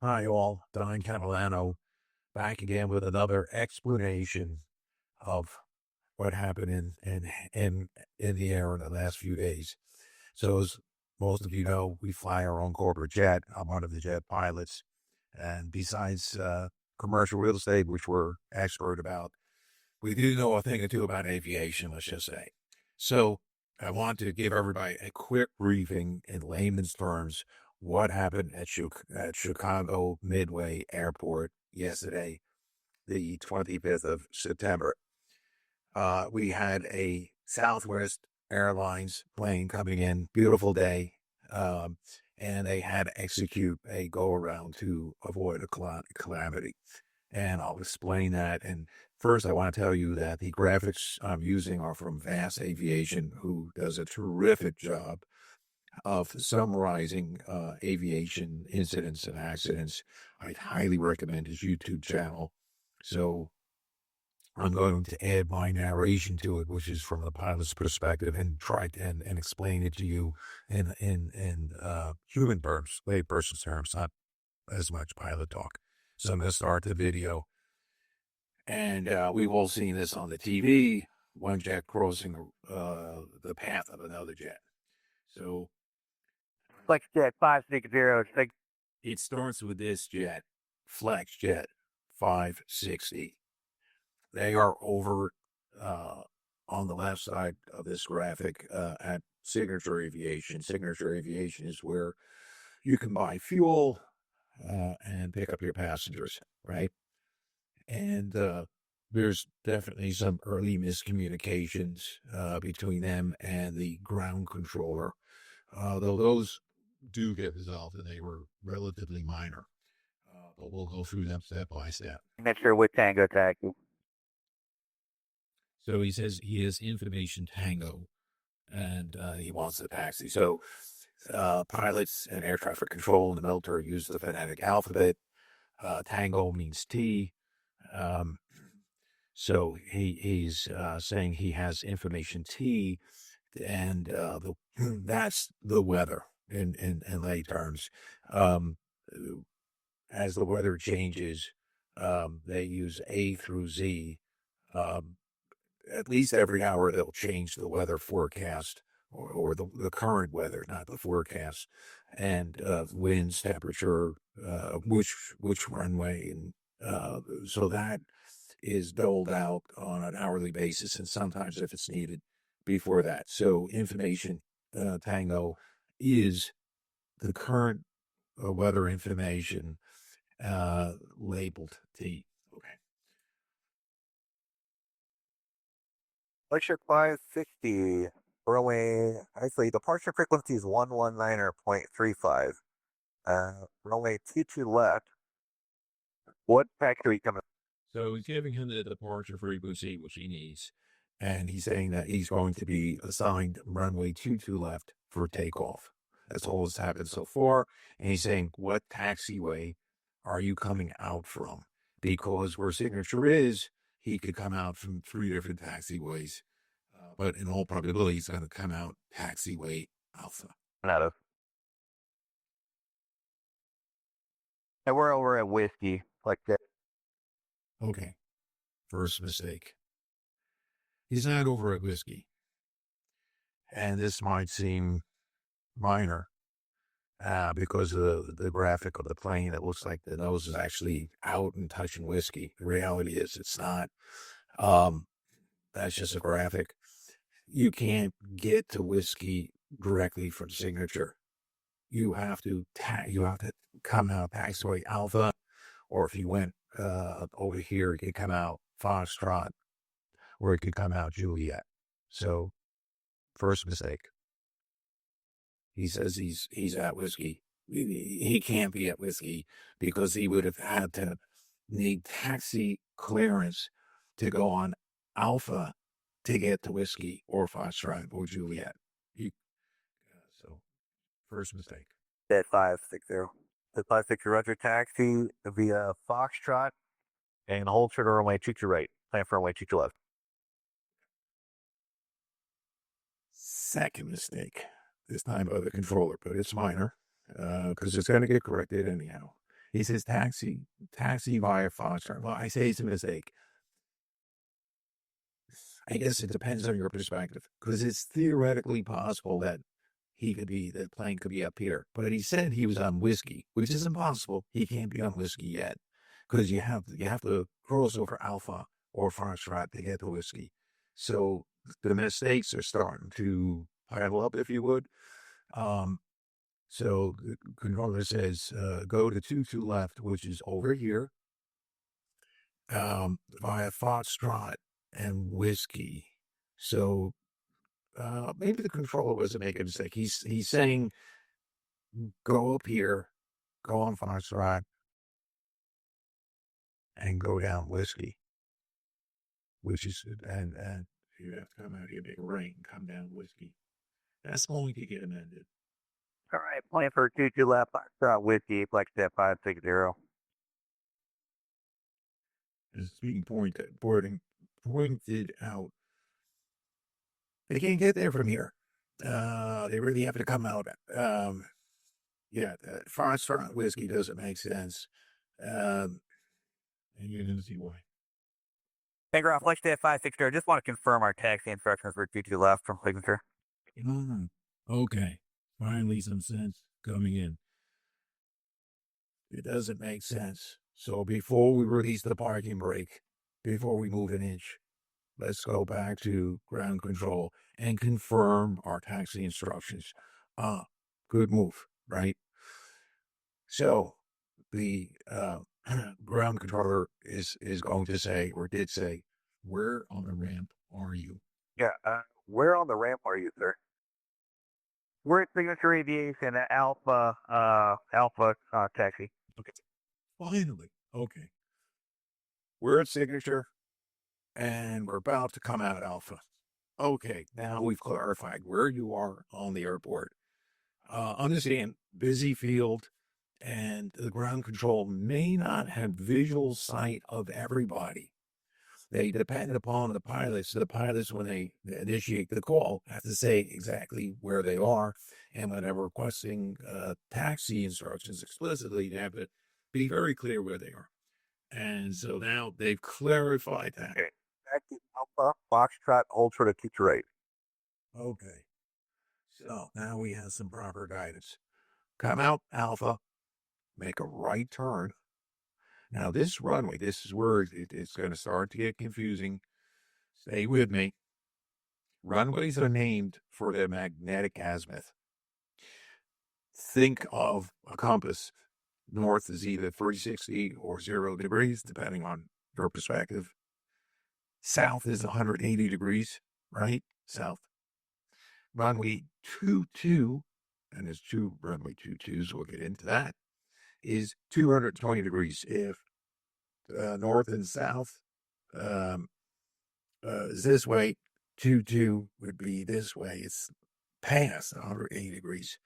Hi, all. Don Catalano back again with another explanation of what happened in the air in the last few days. So, as most of you know, we fly our own corporate jet. I'm one of the jet pilots, and besides commercial real estate, which we're expert about, we do know a thing or two about aviation. Let's just say. So, I want to give everybody a quick briefing in layman's terms what happened at Chicago Midway Airport yesterday, the 25th of September. We had a Southwest Airlines plane coming in, beautiful day, um, and they had to execute a go around to avoid a calamity. And I'll explain that. And first, I want to tell you that the graphics I'm using are from VASAviation, who does a terrific job of summarizing aviation incidents and accidents. I highly recommend his YouTube channel. So I'm going to add my narration to it, which is from the pilot's perspective, and try to, and explain it to you in human terms, layperson's terms, not as much pilot talk. So I'm going to start the video, and we've all seen this on the TV: one jet crossing the path of another jet. So Flex Jet 560. it starts with this jet, Flex Jet 560. They are over on the left side of this graphic at Signature Aviation. Signature Aviation is where you can buy fuel and pick up your passengers, right? And there's definitely some early miscommunications between them and the ground controller, though those do get resolved and they were relatively minor. But we'll go through them step by step. Signature with Tango Taxi. So he says he is information tango and he wants the taxi. So pilots and air traffic control in the military use the phonetic alphabet. Tango means T. Um, so he's saying he has information T, and that's the weather in lay terms. Um, as the weather changes, they use A through Z. Um, at least every hour they'll change the weather forecast or the current weather, not the forecast, and winds, temperature, which runway, and so that is doled out on an hourly basis, and sometimes if it's needed before that. So information tango is the current weather information labeled T. Okay. Glacier 560. Runway, actually, departure frequency is 119.35. Runway 22 left. What taxi are you coming? So he's giving him the departure frequency, which he needs. And he's saying that he's going to be assigned runway 22 left for takeoff. That's all that's happened so far. And he's saying, what taxiway are you coming out from? Because where signature is, he could come out from 3 different taxiways. But in all probability, he's going to come out taxiway alpha. Out of. And we're over at Whiskey, like that. Okay. First mistake. He's not over at whiskey. And this might seem minor, because of the graphic of the plane. It looks like the nose is actually out and touching whiskey. The reality is it's not. Um, that's just a graphic. You can't get to whiskey directly from signature. You have to come out taxiway alpha, or if you went over here, you could come out Foxtrot, or it could come out Juliet. So first mistake. He says he's at whiskey. He can't be at whiskey because he would have had to need taxi clearance to go on Alpha to get to whiskey or Foxtrot or Juliet. So first mistake. That 560. The 560 Roger taxi via Foxtrot and hold trigger runway 22 right. Plan for runway 22 left. Second mistake. This time by the controller, but it's minor because it's going to get corrected anyhow. He says taxi via Foxtrot. Well, I say it's a mistake. I guess it depends on your perspective, because it's theoretically possible that the plane could be up here. But he said he was on whiskey, which is impossible. He can't be on whiskey yet, because you have to cross over Alpha or Foxtrot to get to whiskey. So the mistakes are starting to pile up, if you would. So the controller says, go to 22 left, which is over here, via Foxtrot and whiskey. So maybe the controller wasn't making a mistake. He's saying, go up here, go on Foxtrot, and go down whiskey, which is, and you have to come out here, big rain, come down whiskey. That's going to get amended. All right, plan for 22 left. Whiskey, flex step 560. It's being pointed out. They can't get there from here. They really have to come out. Yeah, Foxtrot whiskey doesn't make sense. And you're going to see why. Finger off, flex step 560. I just want to confirm our taxi instructions for 22 left from signature. Okay, finally some sense coming in. It doesn't make sense. So before we release the parking brake, before we move an inch, let's go back to ground control and confirm our taxi instructions. Good move, right? So the ground controller is going to say, or did say, where on the ramp are you? Yeah, where on the ramp are you, sir? We're at Signature Aviation at Alpha taxi. Okay, finally. Okay. We're at Signature, and we're about to come out Alpha. Okay, now we've clarified where you are on the airport. Understand, busy field, and the ground control may not have visual sight of everybody. They depend upon the pilots. The pilots, when they initiate the call, have to say exactly where they are. And when they're requesting taxi instructions explicitly, they have to be very clear where they are. And so now they've clarified that. Okay. Back to Alpha, Foxtrot, hold short of 228. Okay. So now we have some proper guidance. Come out Alpha, make a right turn. Now this runway, this is where it's going to start to get confusing. Stay with me. Runways are named for their magnetic azimuth. Think of a compass. North is either 360 or 0 degrees, depending on your perspective. South is 180 degrees, right? South. Runway 22, and there's two runway 22s, we'll get into that, is 220 degrees. If north and south is this way, 22 would be this way. It's past 180 degrees.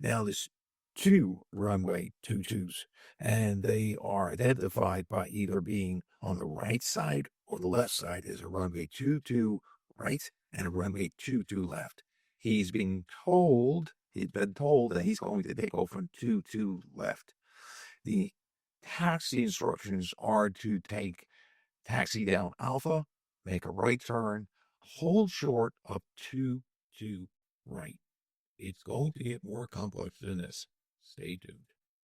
Now there's two runway 22s, and they are identified by either being on the right side or the left side. Is a runway 22 right and a runway 22 left. He's been told that he's going to take off from 22 left. The taxi instructions are to take taxi down Alpha, make a right turn, hold short of 22 right. It's going to get more complex than this. Stay tuned.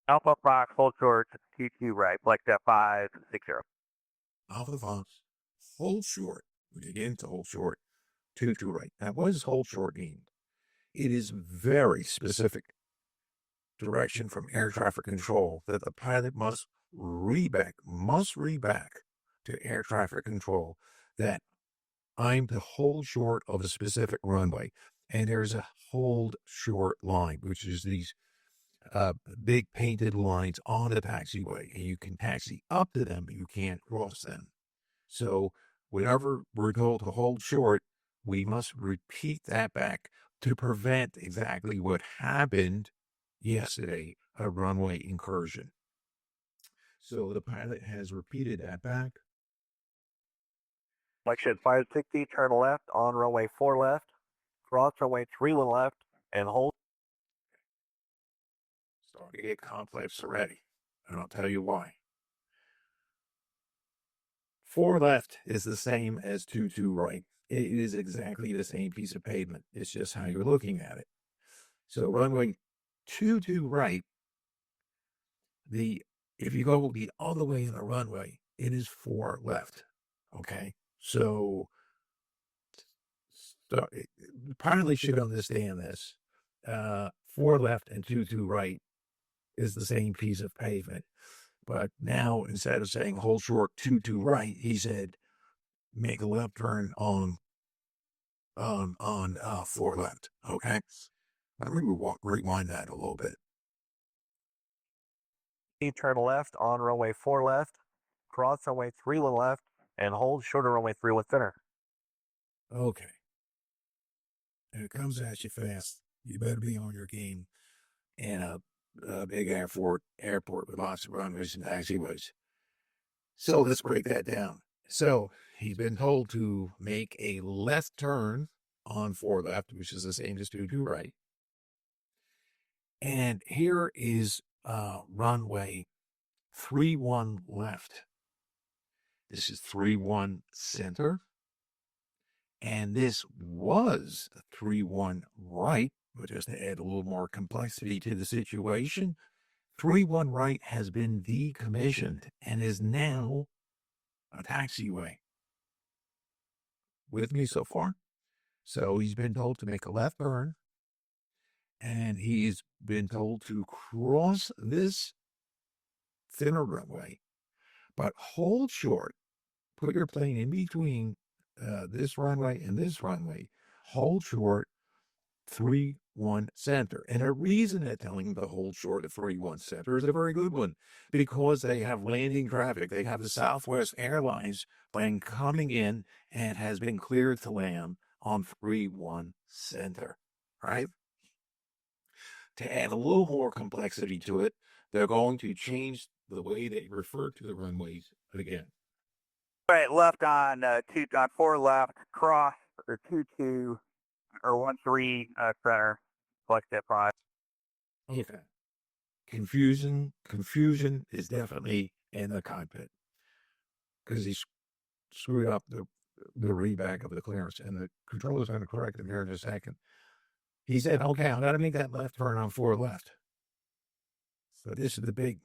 Alpha Fox, hold short, 22 right, flex step 560. Alpha Fox, hold short. We begin to hold short, 22 right. Now, what does hold short mean? It is very specific direction from air traffic control that the pilot must read back to air traffic control that I'm to hold short of a specific runway. And there's a hold short line, which is these big painted lines on the taxiway. And you can taxi up to them, but you can't cross them. So whenever we're told to hold short, we must repeat that back to prevent exactly what happened yesterday, a runway incursion. So the pilot has repeated that back. Flex step 560, turn left on runway 4 left, cross runway 31 left, and hold. Starting to get complex already. and I'll tell you why. 4 left is the same as 2 right. It is exactly the same piece of pavement. It's just how you're looking at it. So runway 2 right, if you go the other way in the runway, it is 4 left. Okay, so pilot should understand this. 4 left and 2 right is the same piece of pavement. But now, instead of saying hold short 2 right, he said make a left turn on 4 left. Okay, let me rewind that a little bit. Turn left on runway 4 left, cross runway 31 left, and hold short of runway 31 center. Okay, and it comes at you fast. You better be on your game in a big airport with lots of runways and taxiways. So let's break that down. So he's been told to make a left turn on 4 left, which is the same as 2 right. And here is runway 31 left. This is 31 center. And this was 31 right, but just to add a little more complexity to the situation, 31 right has been decommissioned and is now a taxiway. With me so far? So he's been told to make a left turn, and he's been told to cross this thinner runway, but hold short. Put your plane in between this runway and this runway. Hold short 31 center. And a reason they're telling him to hold short of 31 center is a very good one, because they have landing traffic. They have the Southwest Airlines plane coming in and has been cleared to land on 31 center, right? To add a little more complexity to it, they're going to change the way they refer to the runways again. Right, left on 4 left, cross or 2 or 1 center, select that 5. Okay. Confusion is definitely in the cockpit, because he screwed up the readback of the clearance, and the controller's going to correct him here in a second. He said, okay, I'm going to make that left turn on 4 left. So this is the big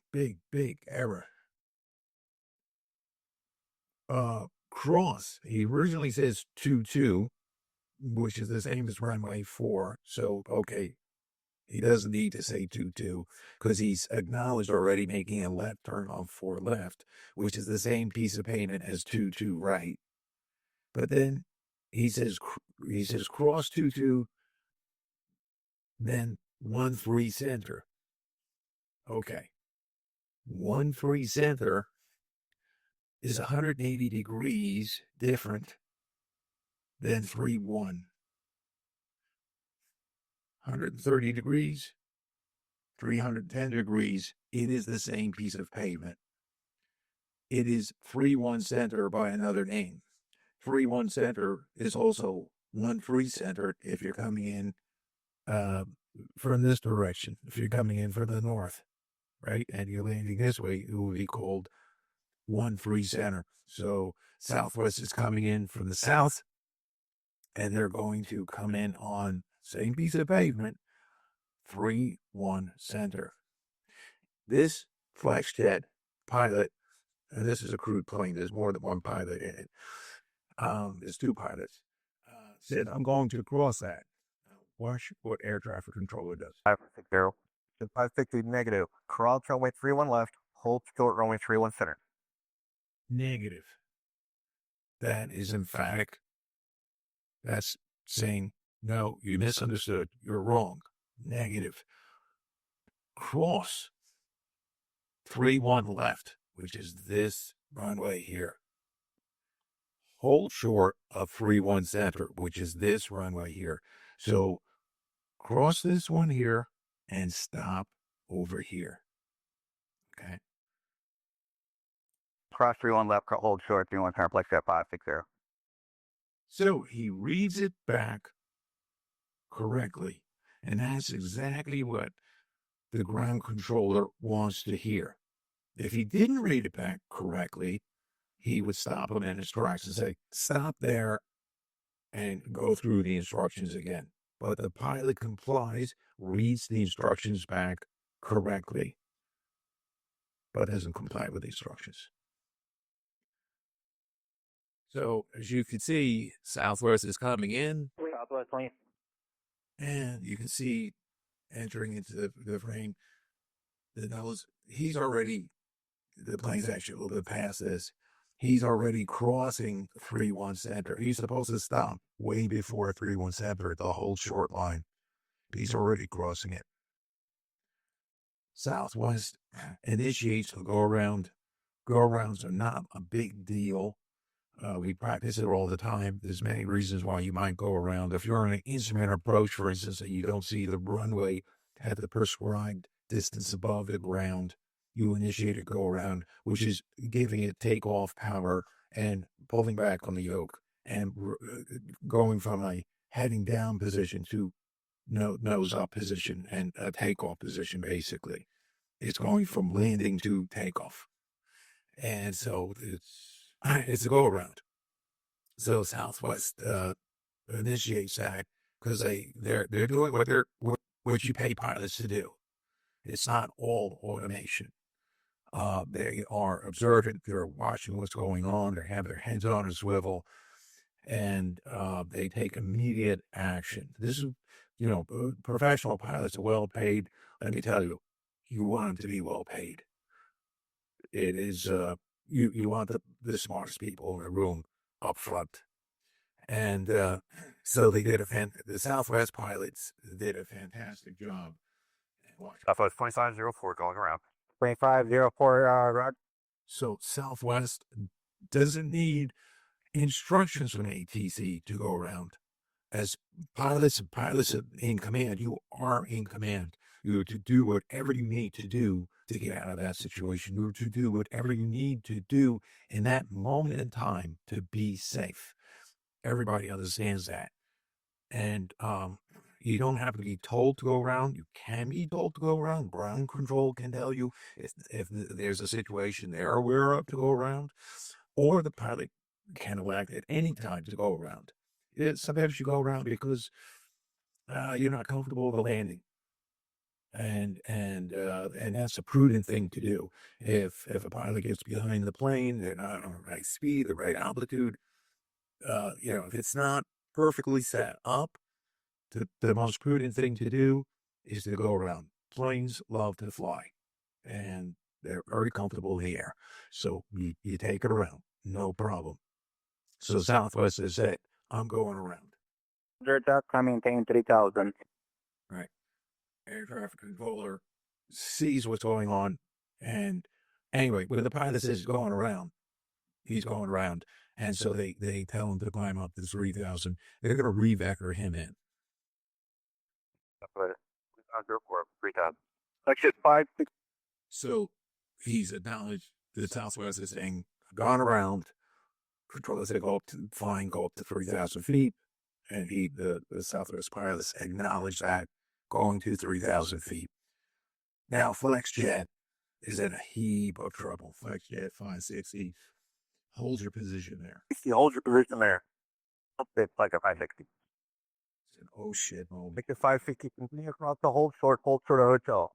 error. Cross, he originally says 2, which is the same as runway 4. So, okay, he doesn't need to say 2, because he's acknowledged already making a left turn on 4 left, which is the same piece of pavement as 2 right. But then he says cross 2, then 1-3 center. Okay. 1-3 center is 180 degrees different than 3-1. 130 degrees, 310 degrees. It is the same piece of pavement. It is 3-1 center by another name. 3-1 center is also 1-3 center if you're coming in from this direction. If you're coming in from the north, right, and you're landing this way, it will be called 1-3 center. So Southwest is coming in from the south, and they're going to come in on same piece of pavement, 3-1 center. This flex jet pilot, and this is a crewed plane, there's more than one pilot in it. There's 2 pilots. Said, I'm going to cross that. Watch what air traffic controller does. 560. 560 negative. Cross runway 31 left, hold short runway 31 center. Negative. That is emphatic. That's saying, no, you misunderstood. You're wrong. Negative. Cross 31 left, which is this runway here. Hold short of 31 center, which is this runway here. So cross this one here and stop over here. Okay. Cross 31 left, hold short 31 center, flex at 560. So he reads it back correctly, and that's exactly what the ground controller wants to hear. If he didn't read it back correctly, he would stop him in his tracks and say, stop there and go through the instructions again. But the pilot complies, reads the instructions back correctly, but doesn't comply with the instructions. So, as you can see, Southwest is coming in. Southwest 20. And you can see entering into the frame, the nose, the plane's actually a little bit past this. He's already crossing 3-1 center. He's supposed to stop way before 3-1 center, the whole short line. He's already crossing it. Southwest initiates the go-around. Go-arounds are not a big deal. We practice it all the time. There's many reasons why you might go around. If you're on an instrument approach, for instance, and you don't see the runway at the prescribed distance above the ground, you initiate a go around, which is giving it takeoff power and pulling back on the yoke and going from a heading down position to nose up position and a takeoff position, basically. It's going from landing to takeoff. And so it's a go around. So Southwest initiates that because they're doing what you pay pilots to do. It's not all automation. They are observant. They're watching what's going on. They have their heads on a swivel, and they take immediate action. This is, professional pilots are well paid. Let me tell you, you want them to be well paid. It is you want the smartest people in the room up front. And so the Southwest pilots did a fantastic job. Southwest 2504 going around. 2504, Rod. So Southwest doesn't need instructions from ATC to go around. As pilots in command, you are in command. You're to do whatever you need to do to get out of that situation. You're to do whatever you need to do in that moment in time to be safe. Everybody understands that. And you don't have to be told to go around. You can be told to go around. Ground control can tell you if there's a situation they're aware of to go around, or the pilot can elect at any time to go around. Sometimes you go around because you're not comfortable with landing, and that's a prudent thing to do. If a pilot gets behind the plane, they're not on the right speed, the right altitude. If it's not perfectly set up, the most prudent thing to do is to go around. Planes love to fly, and they're very comfortable in the air. So you take it around, no problem. So Southwest has said, I'm going around. I maintain 3000. Right. Air traffic controller sees what's going on. And anyway, when the pilot says going around, he's going around. And so they tell him to climb up to 3,000. They're going to re-vector him in. 3000. Section 5. So he's acknowledged the Southwest is saying, gone around. Controllers say go up to 3,000 feet. And the Southwest pilots acknowledge that going to 3,000 feet. Now, FlexJet is in a heap of trouble. FlexJet 560, hold your position there. Hold your position there. It's like a 560. It's an oh shit moment. Make the 550 continue across the hold short of hotel.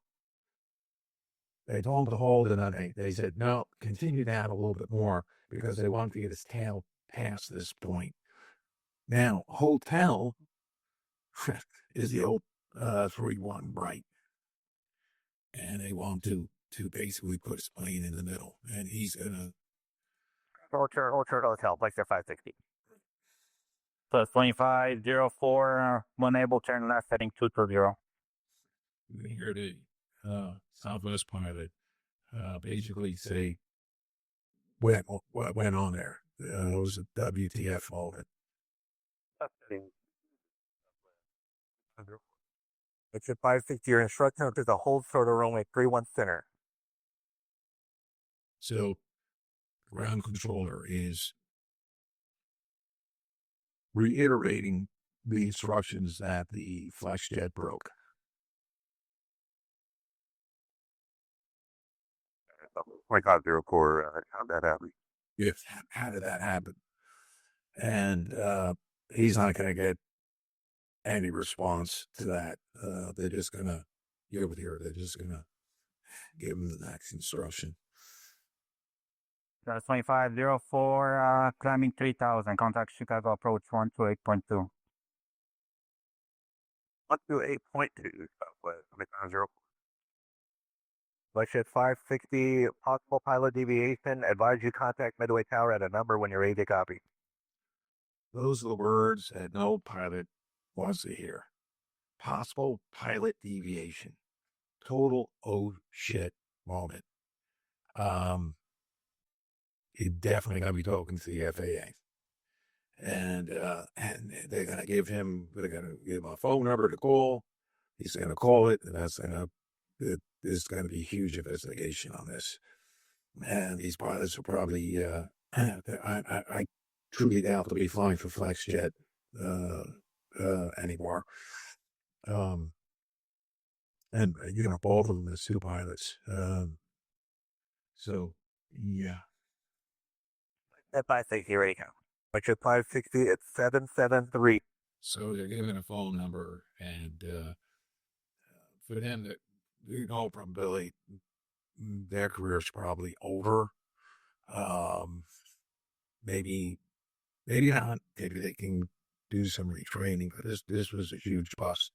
They told him to hold, and then they said, no, continue down a little bit more because they want to get his tail past this point. Now, hotel is the old 3-1 right. And they want to basically put his plane in the middle. And he's going to... Hold short hotel, like their 560. Plus 2504, one able turn left heading 220. You hear the Southwest pilot basically say what went on there. It was a WTF moment. It's a 560. Your instruction is a hold short of runway 31 center. So, ground controller is reiterating the instructions that the FlexJet broke. 2504. How'd that happen? If how did that happen? And he's not going to get any response to that. They're just going to give it here. They're just going to give him the next instruction. That's 2504, climbing 3000, contact Chicago approach 128.2. 128.2. Flight 560, possible pilot deviation. Advise you contact Midway Tower at a number when you're ready to copy. Those are the words that no pilot wants to hear. Possible pilot deviation. Total oh shit moment. You're definitely gonna be talking to the FAA. And they're gonna give him a phone number to call. He's gonna call it, and there's gonna be a huge investigation on this. And these pilots will probably I truly doubt they'll be flying for FlexJet anymore. And both of them as two pilots. So yeah. That 560 ready now. Flight 560, it's 773. So they're given a phone number, and for them, in all probability, their career's probably over. Maybe not. Maybe they can do some retraining. But this was a huge bust.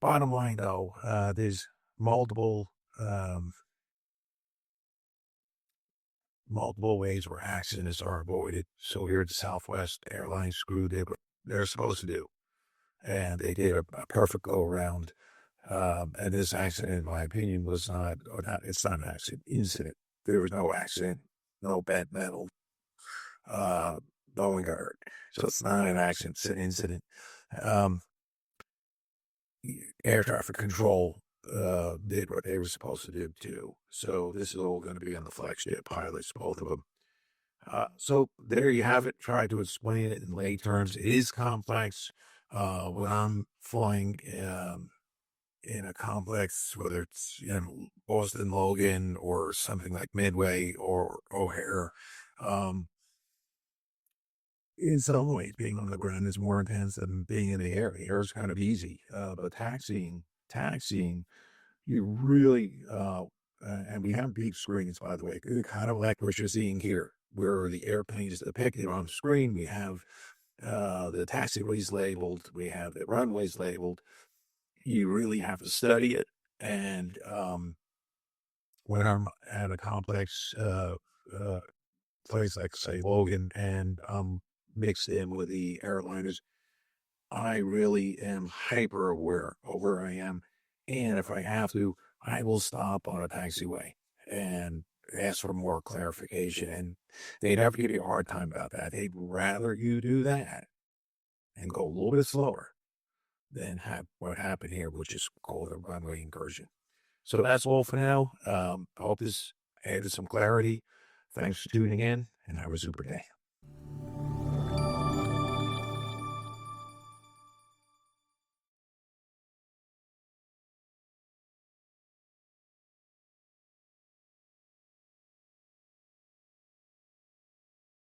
Bottom line, though, there's multiple ways where accidents are avoided. So here at Southwest Airlines screwed did what they're supposed to do, and they did a perfect go around. And this accident, in my opinion, was not. It's not an accident. Incident. There was no accident. No bent metal. No one got hurt. So it's not an accident. It's an incident. Air traffic control did what they were supposed to do too. So this is all going to be on the FlexJet pilots, both of them. So there you have it. Try to explain it in lay terms. It is complex. When I'm flying in a complex, whether it's Boston Logan or something like Midway or O'Hare, in some ways, being on the ground is more intense than being in the air. The air is kind of easy, but taxiing, you really, and we have big screens, by the way, kind of like what you're seeing here, where the airplane is depicted on the screen. We have the taxiways labeled, we have the runways labeled. You really have to study it. And when I'm at a complex place like, say, Logan, and mixed in with the airliners, I really am hyper aware of where I am. And if I have to, I will stop on a taxiway and ask for more clarification. And they never give you a hard time about that. They'd rather you do that and go a little bit slower than have what happened here, which is called a runway incursion. So that's all for now. I hope this added some clarity. Thanks for tuning in, and have a super day.